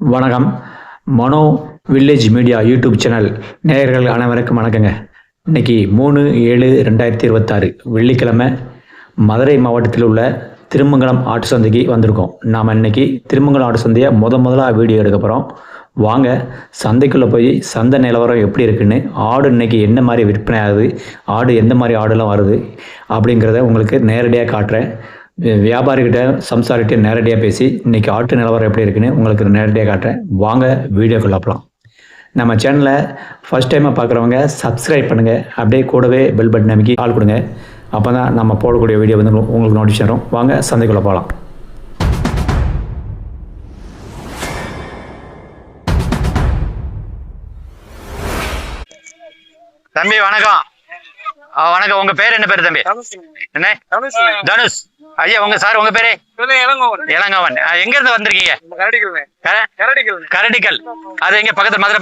வணக்கம். மனோ village media YouTube channel நேயர்கள் அனைவருக்கும் வணக்கங்க. இன்னைக்கு 3/7/2026 வெள்ளிக்கிழமை மதுரை மாவட்டத்தில் உள்ள திருமங்கலம் ஆட்டு சந்தைக்கு வந்திருக்கோம். நாம் இன்னைக்கு திருமங்கலம் ஆட்டு சந்தையை முதலாக வீடியோ எடுக்க போகிறோம். வாங்க சந்தைக்குள்ளே போய் சந்தை நிலவரம் எப்படி இருக்குன்னு, ஆடு இன்னைக்கு என்ன மாதிரி விற்பனை ஆகுது, ஆடு எந்த மாதிரி ஆடுலாம் வருது அப்படிங்கிறத உங்களுக்கு நேரடியாக காட்டுறேன். வியாபாரிகிட்ட சம்சாரிகிட்ட நேரடியாக பேசி இன்றைக்கி ஆட்டு நிலவரம் எப்படி இருக்குன்னு உங்களுக்கு நேரடியாக காட்டுறேன். வாங்க வீடியோக்குள்ள போகலாம். நம்ம சேனலை ஃபஸ்ட் டைமாக பார்க்குறவங்க சப்ஸ்கிரைப் பண்ணுங்கள், அப்படியே கூடவே பெல் பட்டன் அமைக்கி ஆள் கொடுங்க. அப்போ தான் நம்ம போடக்கூடிய வீடியோ வந்து உங்களுக்கு நோட்டிஃபிகேஷன் வரும். வாங்க சந்தைக்குள்ளே போகலாம். தம்பி வணக்கம். வணக்கம். உங்க பேர் என்ன பேரு தம்பி? என்ன? தனுஷ். ஐயா உங்க சார் உங்க பேரு? இளங்கவன். எங்க இருந்து வந்திருக்கீங்க? கரடிக்கல். அது எங்க பக்கத்துல? மதுரை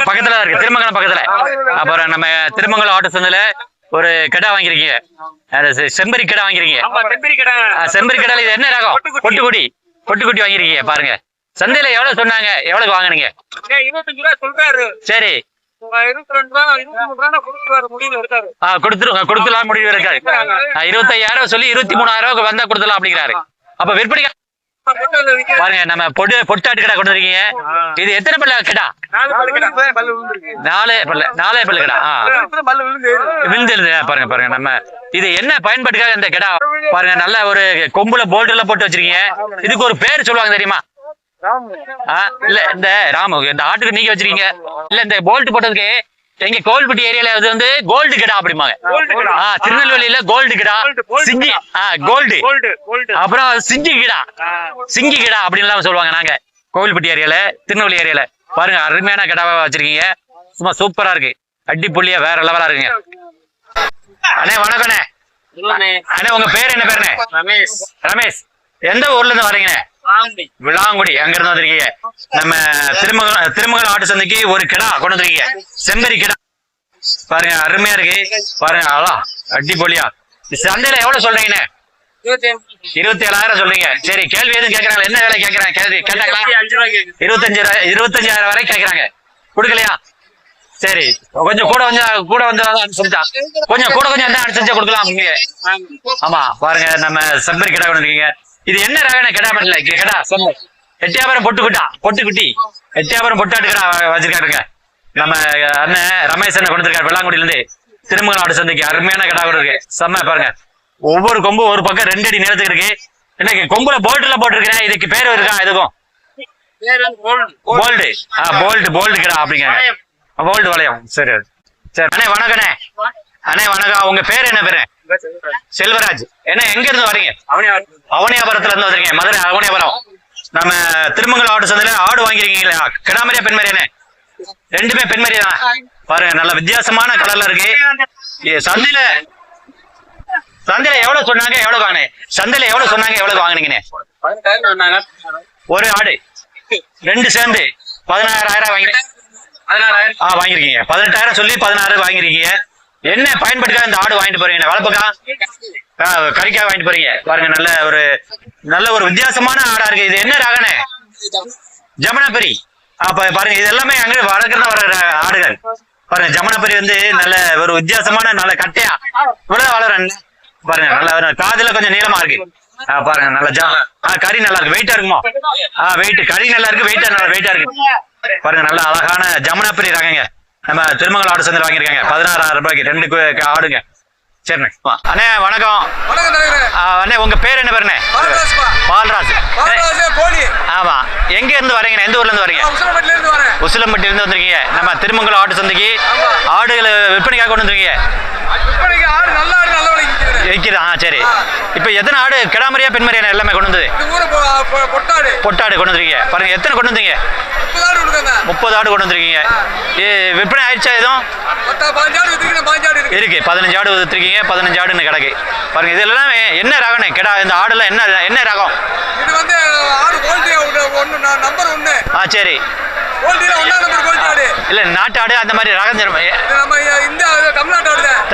பக்கத்துல இருக்கு, திருமங்கலம் பக்கத்துல. அப்புறம் நம்ம திருமங்கலம் ஆட்டு சந்தையில ஒரு கடை வாங்கிருக்கீங்க, செம்பரி கடை வாங்கிருக்கீங்க. செம்பரி கடையில இது என்ன ரகம்? பொட்டுக்குட்டி வாங்கிருக்கீங்க. பாருங்க சந்தையில எவ்வளவு சொன்னாங்க, எவ்வளவு வாங்கினீங்க? 25 ரூபாய் சொல்றாரு. சரி, 25,000 சொல்லி 23,000 வந்தா கொடுத்துலாம் அப்படிங்கிறாரு. அப்ப விற்பனை பாருங்க, நம்ம பொட்டாட்டு கடை கொண்டு இருக்கீங்க. இது எத்தனை பல்ல கடா? 4 பல்லு கடா. விழுந்து பாருங்க. நம்ம இது என்ன பயன்பாட்டுக்காக இந்த கடா பாருங்க, நல்ல ஒரு கொம்புல போல்ட் எல்லாம் போட்டு வச்சிருக்கீங்க. இதுக்கு ஒரு பேர் சொல்லுவாங்க தெரியுமா? இல்ல இந்த ராமு, இந்த ஆட்டுக்கு நீங்க வச்சிருக்கீங்க இல்ல, இந்த போல்ட் போட்டதுக்கு எங்க கோவில்பட்டி ஏரியால அது வந்து கோல்டு கடா அப்படிம்பாங்க. திருநெல்வேலியில கோல்டு கடா, சிங்கி கோல்டு, அப்புறம் சிங்கி கடா அப்படின்னு சொல்லுவாங்க. நாங்க கோவில்பட்டி ஏரியால, திருநெல்வேலி ஏரியால பாருங்க அருமையான கடாவா வச்சிருக்கீங்க. சும்மா சூப்பரா இருக்கு, அடி புள்ளியா வேற லெவலா இருக்குங்க. அண்ணே வணக்கண்ணே. அண்ணே உங்க பேர் என்ன பேருண்ணே? ரமேஷ். எந்த ஊர்ல இருந்து வரீங்க? விளாங்குடி. அங்க இருந்து வந்திருக்கீங்க. நம்ம திருமங்கலம் ஆட்டு சந்தைக்கு ஒரு கிடா கொண்டு வந்திருக்கீங்க, செம்பரி கிடா. பாருங்க அருமையா இருக்கு, பாருங்க அழகா அடிப்பொலியா. சந்தையில எவ்வளவு சொல்றீங்கண்ணே? 27,000 சொல்றீங்க. சரி, கேள்வி எதுவும் கேட்கறாங்க? என்ன வேலை கேட்கறாங்க? கேட்டாங்களா? 25,000 வரை கேட்கறாங்க. கொடுக்கலையா? சரி, கொஞ்சம் கூட வந்து அனுப்பிச்சா, கொஞ்சம் அனுப்பிச்சா கொடுக்கலாம். ஆமா பாருங்க, நம்ம செம்பரி கிடா கொண்டு இருக்கீங்க. இது என்ன ரகன கடா? பண்ணல கடா சொன்ன எட்டியாபுரம் பொட்டுக்குட்டி எட்டியாபுரம் பொட்டாட்டு கடா வச்சிருக்காருங்க. நம்ம அண்ணன் ரமேஷ் அண்ணன் கொண்டு இருக்காரு வெள்ளாங்குடியில இருந்து. திருமங்கலம் ஆடு சந்தைக்கு அருமையான கடா கூட இருக்கு. செம்ம பாருங்க, ஒவ்வொரு கொம்பு ஒரு பக்கம் 2 அடி நீளத்துக்கு இருக்கு. என்ன கொம்புல போல்ட்ல போட்டிருக்கிறேன். இதுக்கு பேர் இருக்கா? எதுக்கும் போல்டு கடா அப்படிங்க. போல்டு வளையம். சரி அண்ணே வணக்கண்ணே. அண்ணே வணக்கம். உங்க பேர் என்ன பேரு? செல்வராஜ். என்ன எங்க இருந்து வரீங்க? அவனியாபுரத்துல இருந்து வந்திருக்கீங்க, மதுரை அவனியாபுரம். நம்ம திருமங்கலம் ஆடு சந்தையில ஆடு வாங்கிருக்கீங்களா? கிடாமரியா பெண்மரியானே? 2மே பெண்மரியா தான். பாருங்க நல்ல வித்தியாசமான கலர்ல இருக்கு. சந்தையில எவ்வளவு சொன்னாங்க, எவ்வளவு வாங்கினேன்? சந்தையில எவ்வளவு சொன்னாங்க, எவ்வளவு வாங்கினீங்கண்ணே? ஒரு ஆடு 2 சேர்ந்து 16,000 வாங்கினேன். 16,000 வாங்கிருக்கீங்க. 18,000 சொல்லி 16 வாங்கிருக்கீங்க. என்ன பயன்படுத்தா இந்த ஆடு வாங்கிட்டு போறீங்க? வளர்ப்புக்கா கறிக்காக வாங்கிட்டு போறீங்க. பாருங்க நல்ல ஒரு வித்தியாசமான ஆடா இருக்கு. இது என்ன ரகனே? ஜமுனாபரி. அப்ப பாருங்க இது எல்லாமே அங்க வளர்க்கறத வர ஆடுகள். பாருங்க ஜமுனாபரி வந்து நல்ல ஒரு வித்தியாசமான நல்ல கட்டையா இவ்வளவு வளரும். பாருங்க நல்ல காதுல கொஞ்சம் நீளமா இருக்கு. பாருங்க நல்ல கறி நல்லா இருக்கு. வெயிட்டா இருக்குமா? வெயிட் கறி நல்லா இருக்கு, வெயிட்டா இருக்கு. பாருங்க நல்ல அழகான ஜமுனாபரி ரகங்க. நம்ம திருமங்கலம் ஆடு சந்தையில் வாங்கியிருக்காங்க 16,000 ரூபாய்க்கு 2 ஆடுங்க. சரிண்ணே. அண்ணே வணக்கம். அண்ணே உங்க பேர் என்ன பேருண்ணே? பால்ராஜ். ஆமா, எங்க இருந்து வரீங்க? எந்த ஊர்ல இருந்து வரீங்க? உசிலம்பட்டில இருந்து வந்திருக்கீங்க. நம்ம திருமங்கலம் ஆட்டு சந்தைக்கு ஆடுகளை விற்பனைக்காக கொண்டு வந்திருக்கீங்க. சரி, இப்ப எத்தனை ஆடு? கிடாமரியா பெண்மரியா எல்லாமே கொண்டு வந்து? பொட்டாடு கொண்டு வந்திருக்கீங்க. பாருங்க எத்தனை கொண்டு வந்தீங்க? 30 ஆடு கொண்டு வந்திருக்கீங்க. விற்பனை ஆயிடுச்சா? எதுவும் இருக்கு. 15 ஆடு வித்துருக்கீங்க. 15 ஆடுன்னு கிடக்கு. பாருங்க இது எல்லாமே என்ன ரகம்னு கிடா? இந்த ஆடுல என்ன ரகம்? சரி, இல்ல நாட்டு ஆடு அந்த மாதிரி ரகம்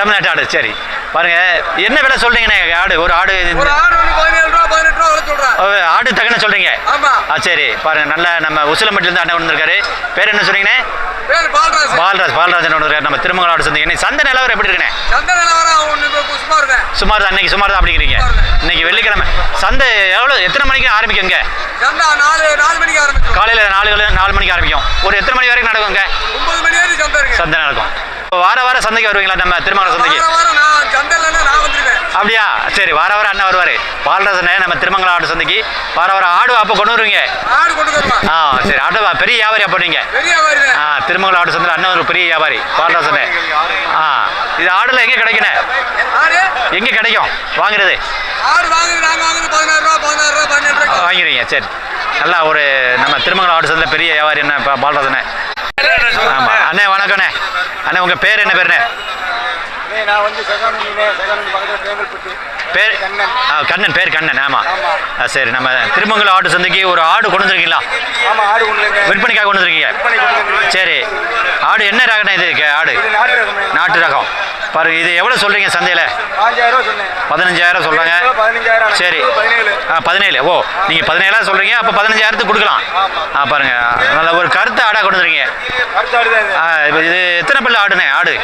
தமிழ்நாட்டு ஆடு. சரி பாருங்க என்ன விலை சொல்றீங்கண்ணே? ஆடு ஒரு ஆடு 17 ரூபா 18 ரூபா ஆடு தக்கன சொல்றீங்க. சரி பாருங்க, நல்ல நம்ம உசிலம்பட்டில இருந்து அண்ணன் வந்திருக்காரு. பேர் என்ன சொன்னீங்கண்ணே? பால்ராஜன் வந்திருக்காரு. நம்ம திருமங்கலம் ஆடு சந்தைக்கு சந்தை நிலவரம் எப்படி இருக்குண்ணே? சுமார் தான், அன்னைக்கு சுமார் தான் அப்படிங்கிறீங்க. இன்னைக்கு வெள்ளிக்கிழமை சந்தை எத்தனை மணிக்கு ஆரம்பிக்குங்க? காலையில 4 மணிக்கு ஆரம்பிக்கும். ஒரு எத்தனை மணி வரைக்கும் நடக்குங்க? 9 மணி வரைக்கும் சந்தை நடக்கும். வார சந்தைக்கு வருவீங்களா நம்ம திருமங்கலம் சந்தைக்கு? அப்படியா? சரி, வார அண்ணன் வருவாரு. பால்ராஜனே நம்ம திருமங்கலம் ஆடு சந்தைக்கு வார ஆடு அப்ப கொண்டு வருவீங்க? சரி, ஆடு பெரிய வியாபாரி அப்ப நீங்க? திருமங்கலம் ஆடு சந்தையில் அண்ணன் ஒரு பெரிய வியாபாரி பால்ராஜனே. இது ஆடுல எங்க கிடைக்குண்ணே? எங்க கிடைக்கும் வாங்குறது? வாங்கிறீங்க. சரி, நல்லா ஒரு நம்ம திருமங்கலம் ஆடு சந்தையில் பெரிய வியாபாரி என்ன பால்ராஜனே. ஆமா அண்ணே, வணக்கண்ணே. அண்ணே உங்க பேர் என்ன பேருண்ணே? பேர் கண்ணன். பேர் கண்ணன். ஆமா சரி, நம்ம திருமங்கலம் ஆடு சந்தைக்கு ஒரு ஆடு கொண்டு வந்துருக்கீங்களா? விற்பனைக்காக கொண்டு வந்துருக்கீங்க. சரி, ஆடு என்ன ரகம்னா இது? ஆடு நாட்டு ரகம். பாருங்க, இது எவ்வளவு சொல்றீங்க சந்தையில? 15,000 சொல்றாங்க. சரி, 17. ஓ, நீங்க 17 சொல்றீங்க, அப்ப 15,000 கொடுக்கலாம். பாருங்க, நல்ல ஒரு கருத்து ஆடா கொண்டு வந்துருக்கீங்க. இது எத்தனை பல்லு ஆடுனே? ஆடு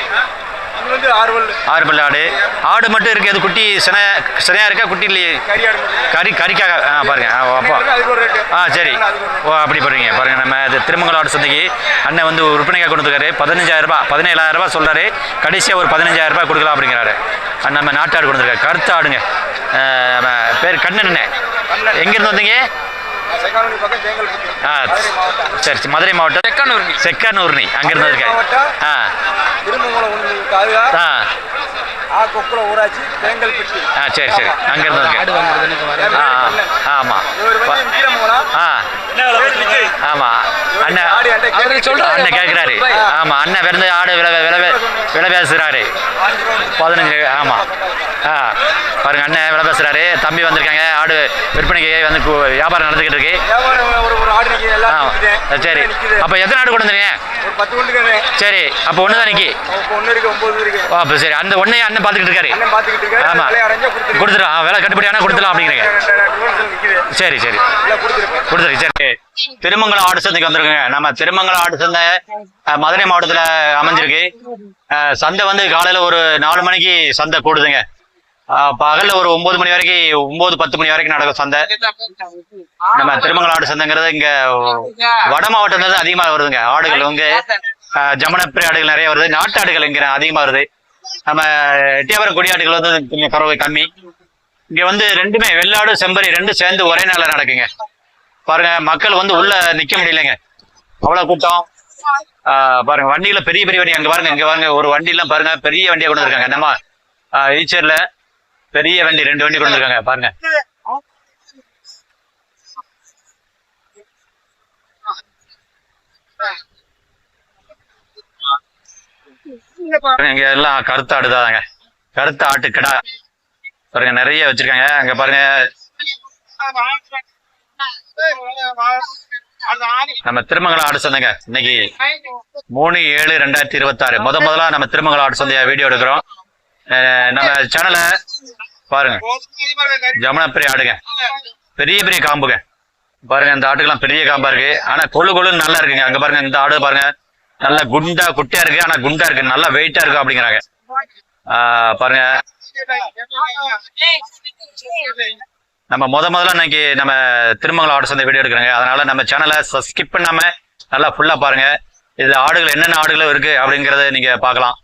6 பல்லு ஆடு. ஆடு மட்டும் இருக்கு. அது குட்டி சினையா இருக்கா? குட்டி இல்லையே, கறிக்காக. பாருங்க அப்போ. சரி, ஓ அப்படி பண்ணுறீங்க. பாருங்க, நம்ம இது திருமங்கலம் ஆடு சந்தைக்கு அண்ணன் வந்து விற்பனைக்காக கொண்டு வந்துருக்காரு. 15,000, 17,000 சொல்றாரு. கடைசியாக ஒரு 15,000 கொடுக்கலாம் அப்படிங்கிறாரு. நம்ம நாட்டு ஆடு கொண்டு வந்துருக்காரு. கருத்து ஆடுங்க. பேர் கண்ணன். எங்கிருந்து வந்தீங்க? சரி, மதுரை மாவட்டம் செக்கனூர்னி அங்கிருந்து இருக்காரு. சரி சரி, அங்கிருந்து ஆமா ஆமா அண்ணன் அண்ணன் கேட்கிறாரு. ஆமா, அண்ணன் பிறந்த ஆடு விலை பேசுறாரு 15. ஆமா பாருங்க, அண்ணன் விலை பேசுறாரு. தம்பி வந்திருக்காங்க. ஆடு விற்பனைக்கு வந்து வியாபாரம் நடந்துகிட்டு இருக்கு. சரி, அப்ப எத்தனை ஆடு கொண்டு வந்தீங்க? சரி, அப்ப ஒண்ணுதான் நிக்கி. அப்ப சரி, அந்த ஒன்னையே அண்ணன் பாத்துக்கிட்டு இருக்காரு. ஆமா, கொடுத்துரும். விலை கட்டுப்படியான கொடுத்துலாம் அப்படிங்கிறீங்க. சரி சரி, கொடுத்துரு. சரி, திருமங்கலம் ஆடு சந்தைக்கு வந்திருக்குங்க. நம்ம திருமங்கலம் ஆடு சந்தை மதுரை மாவட்டத்துல அமைஞ்சிருக்கு. சந்தை வந்து காலையில ஒரு 4 மணிக்கு சந்தை கூடுதுங்க. பகல்ல ஒரு 9 மணி வரைக்கும், 9-10 மணி வரைக்கும் நடக்கும் சந்தை. நம்ம திருமங்கலம் ஆடு சந்தைங்கிறது இங்க வட மாவட்டத்துல அதிகமா வருதுங்க. ஆடுகள் இங்க ஜமுனப்பிரி ஆடுகள் நிறைய வருது. நாட்டு ஆடுகள் இங்க அதிகமா வருது. நம்ம எட்டியாபுரம் கொடியாடுகள் வந்து கொஞ்சம் குறவு கம்மி. இங்க வந்து ரெண்டுமே வெள்ளாடு செம்பரி ரெண்டும் சேர்ந்து ஒரே நாள்ல நடக்குங்க. பாருங்க, மக்கள் வந்து உள்ள நிக்க முடியலைங்க, அவ்வளவு கூட்டம். பாருங்க, வண்டியில பெரிய வண்டி. அங்க பாருங்க ஒரு வண்டி எல்லாம் பாருங்க, பெரிய வண்டியை கொண்டு இருக்காங்க. நம்ம ஈச்சர்ல பெரிய வண்டி 2 வண்டி கொண்டு இருக்காங்க. பாருங்க, இங்க எல்லாம் கருத்து ஆடுதாங்க. கருத்து ஆட்டு கடா பாருங்க நிறைய வச்சிருக்காங்க. அங்க பாருங்க, நம்ம திருமங்கலம் ஆடு சந்தைங்க. இன்னைக்கு 3/7/2026 முதலா நம்ம திருமங்கலம் ஆடு சந்தைய வீடியோ எடுக்கிறோம். நம்ம சேனலை பாருங்க. ஜமுனப்பிரி ஆடுங்க, பெரிய காம்புங்க. பாருங்க, இந்த ஆட்டுக்கெல்லாம் பெரிய காம்பா இருக்கு. ஆனா கொழுன்னு நல்லா இருக்குங்க. அங்க பாருங்க, இந்த ஆடு பாருங்க, நல்லா குண்டா குட்டியா இருக்கு. ஆனா குண்டா இருக்கு, நல்லா வெயிட்டா இருக்கு அப்படிங்கிறாங்க. பாருங்க, நம்ம முதல்ல இன்னைக்கு நம்ம திருமங்கலம் ஆடு சந்தை வீடியோ எடுக்கிறாங்க. அதனால நம்ம சேனலை ஸ்கிப் பண்ணாம நல்லா ஃபுல்லா பாருங்க. இதுல ஆடுகள் என்னென்ன ஆடுகள் இருக்கு அப்படிங்கறத நீங்க பார்க்கலாம்.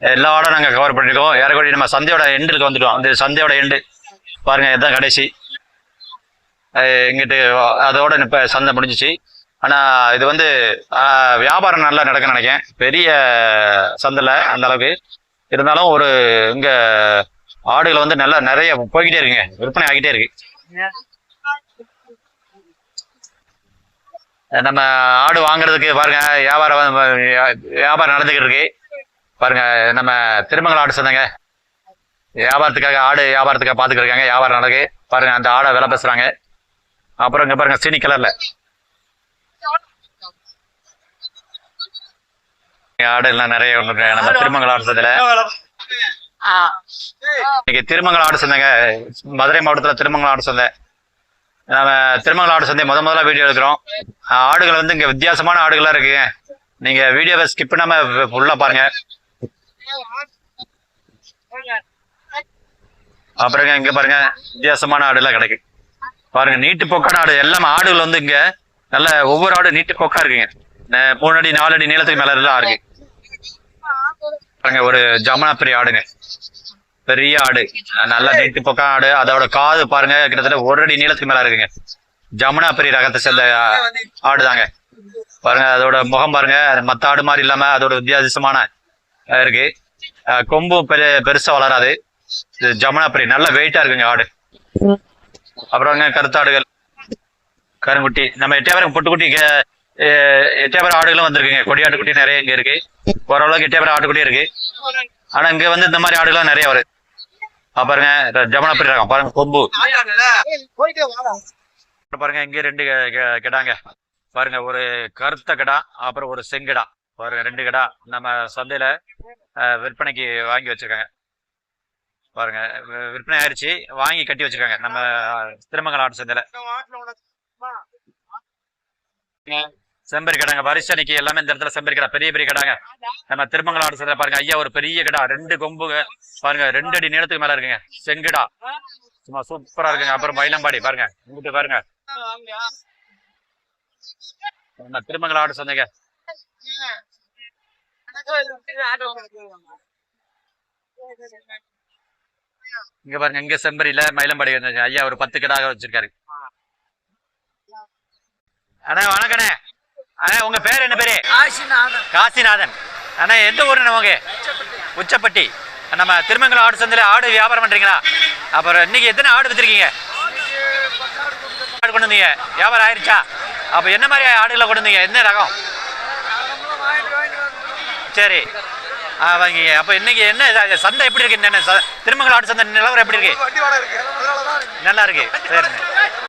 எல்லா ஆடும் நாங்க கவர் பண்ணிருக்கோம். ஏறக்கூடிய நம்ம சந்தையோட எண்டுக்கு வந்துட்டோம். அந்த சந்தையோட எண்டு பாருங்க, இதுதான் கடைசி. இங்கிட்டு அதோட இப்ப சந்தை முடிஞ்சிச்சு. ஆனா இது வந்து வியாபாரம் நல்லா நடக்குன்னு நினைக்கிறேன். பெரிய சந்தைல அந்த அளவுக்கு இருந்தாலும் ஒரு இங்க ஆடுகள் வந்து நல்லா நிறைய போய்கிட்டே இருக்குங்க, விற்பனை ஆகிட்டே இருக்கு. நம்ம ஆடு வாங்குறதுக்கு பாருங்க, வியாபாரம் நடந்துகிட்டு இருக்கு. பாருங்க, நம்ம திருமங்கலம் ஆடு சந்தைங்க. வியாபாரத்துக்காக ஆடு வியாபாரத்துக்காக பாத்துக்கிட்டு இருக்காங்க. வியாபாரம் நடக்கு. பாருங்க, அந்த ஆடை விலை பேசுறாங்க. அப்புறம் இங்க பாருங்க, சீனி கலர்ல ஆடு எல்லாம் நிறைய நம்ம திருமங்கலம் ஆடு சந்தையில. இன்னைக்கு திருமங்கலம் ஆடு சந்தைங்க, மதுரை மாவட்டத்துல திருமங்கலம் ஆடு சந்தை. நம்ம திருமங்கலம் ஆடு சந்தை முதல்ல வீடியோ எடுக்கிறோம். ஆடுகள் வந்து இங்க வித்தியாசமான ஆடுகளா இருக்குங்க. நீங்க வீடியோவை ஸ்கிப் பண்ணாம ஃபுல்லா பாருங்க. அப்புறங்க இங்க பாருங்க வித்தியாசமான ஆடு எல்லாம் கிடைக்கும். பாருங்க நீட்டு போக்கான ஆடு எல்லாமே ஆடுகள் வந்து இங்க நல்ல ஒவ்வொரு ஆடு நீட்டு போக்கா இருக்குங்க. 3 அடி 4 அடி நீளத்துக்கு மேல எல்லாம் இருக்கு. பாருங்க ஒரு ஜமுனாபுரி ஆடுங்க, பெரிய ஆடு, நல்ல நீட்டு போக்கா ஆடு. அதோட காது பாருங்க கிட்டத்தட்ட 1 அடி நீளத்துக்கு மேல இருக்குங்க. ஜமுனாபுரி ரகத்தை சேர்ந்த ஆடுதாங்க. பாருங்க அதோட முகம் பாருங்க மத்த ஆடு மாதிரி இல்லாம அதோட வித்தியாசமான இருக்கு. கொம்பு பெருசா வளராது. ஜமுனாபுரி நல்ல வெயிட்டா இருக்குங்க ஆடு. அப்புறம் கருத்தாடுகள், கருங்குட்டி, நம்ம எட்டயபுரம் பொட்டுக்குட்டி, எட்டயபுரம் ஆடுகளும் வந்திருக்குங்க. கொடியாட்டுக்குட்டி நிறைய இங்க இருக்கு. ஓரளவுக்கு எட்டயபுரம் ஆட்டுக்குட்டி இருக்கு. ஆனா இங்க வந்து இந்த மாதிரி ஆடுகளும் நிறைய வருது. பாருங்க ஜமுனாபுரி ரகம் பாருங்க கொம்பு பாருங்க. இங்க 2 கிடாங்க பாருங்க, ஒரு கருத்த கிடா அப்புறம் ஒரு செங்கிடா. பாருங்க 2 கிடா நம்ம சந்தையில விற்பனைக்கு வாங்கி வச்சிருக்காங்க. பாருங்க விற்பனை ஆயிடுச்சு, வாங்கி கட்டி வச்சிருக்காங்க நம்ம திருமங்கலம் ஆடு சந்தையில. செம்பரி கடாங்க வரிசனைக்கு எல்லாமே இந்த இடத்துல செம்பரி கடா, பெரிய பெரிய கடாங்க நம்ம திருமங்கலம் ஆடு சந்தையில. பாருங்க ஐயா ஒரு பெரிய கடா, 2 கொம்புங்க பாருங்க, 2 அடி நீளத்துக்கு மேல இருக்குங்க. செங்கிடா சும்மா சூப்பரா இருக்குங்க. அப்புறம் மயிலம்பாடி பாருங்க, இங்கிட்டு பாருங்க நம்ம திருமங்கலம் ஆடு சந்தைங்க. இங்க பாருங்க இங்க செம்பரியில மயிலம்பாடி ஐயா ஒரு 10 கிடாக வச்சிருக்காரு. அண்ணா வணக்கண்ணே. அண்ணா உங்க பேர் என்ன பேரு? காசிநாதன். அண்ணா எந்த ஊருண்ணே உங்க? உச்சப்பட்டி. நம்ம திருமங்கலம் ஆடு சந்தையில ஆடு வியாபாரம் பண்றீங்களா? அப்புறம் இன்னைக்கு எத்தனை ஆடு வித்துருக்கீங்க? ஆடு கொண்டு வந்தீங்க, வியாபாரம் ஆயிருச்சா? அப்ப என்ன மாதிரி ஆடுகளை கொண்டு வந்தீங்க, என்ன ரகம்? சரி வாங்கிங்க. அப்ப இன்னைக்கு என்ன சந்தை எப்படி இருக்கு? திருமங்கலம் ஆடு சந்தை நிலவரம் எப்படி இருக்கு? நல்லா இருக்கு. சரிண்ணே.